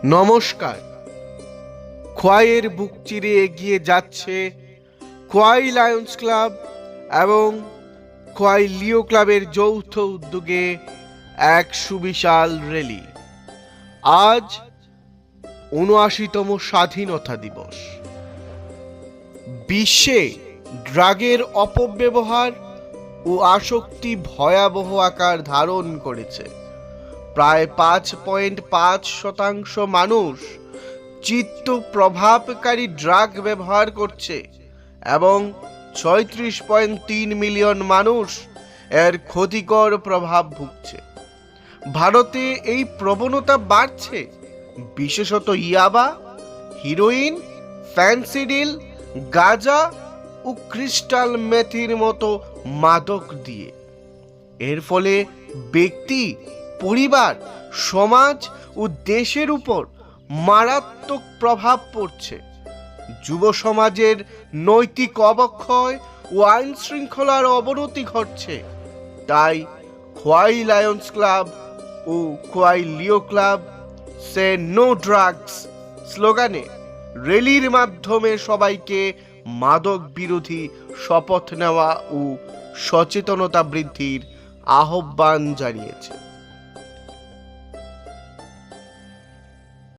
নমস্কার। খোয়াইয়ের বুক চিরে এগিয়ে যাচ্ছে খোয়াই লায়ন্স ক্লাব এবং খোয়াই লিও ক্লাবের যৌথ উদ্যোগে এক সুবিশাল র্যালি। আজ ৭৯তম স্বাধীনতা দিবস। বিশ্বে ড্রাগের অপব্যবহার ও আসক্তি ভয়াবহ আকার ধারণ করেছে। প্রায় ৫.৫% মানুষ চিত্ত প্রভাবকারী ড্রাগ ব্যবহার করছে এবং ৩৬.৩ মিলিয়ন মানুষ এর ক্ষতিকর প্রভাব ভুগছে। ভারতে এই প্রবণতা বাড়ছে, বিশেষত ইয়াবা, হিরোইন, ফ্যান্সিডিল, গাঁজা ও ক্রিস্টাল মেথির মতো মাদক দিয়ে। এর ফলে ব্যক্তি, পরিবার, সমাজ ও দেশের উপর মারাত্মক প্রভাব পড়ছে। যুব সমাজের নৈতিক অবক্ষয় ও আইন শৃঙ্খলার অবনতি ঘটছে। তাই খোয়াই লায়ন্স ক্লাব ও খোয়াই লিও ক্লাব সে নো ড্রাগস স্লোগানে র্যালির মাধ্যমে সবাইকে মাদক বিরোধী শপথ নেওয়া ও সচেতনতা বৃদ্ধির আহ্বান জানিয়েছে।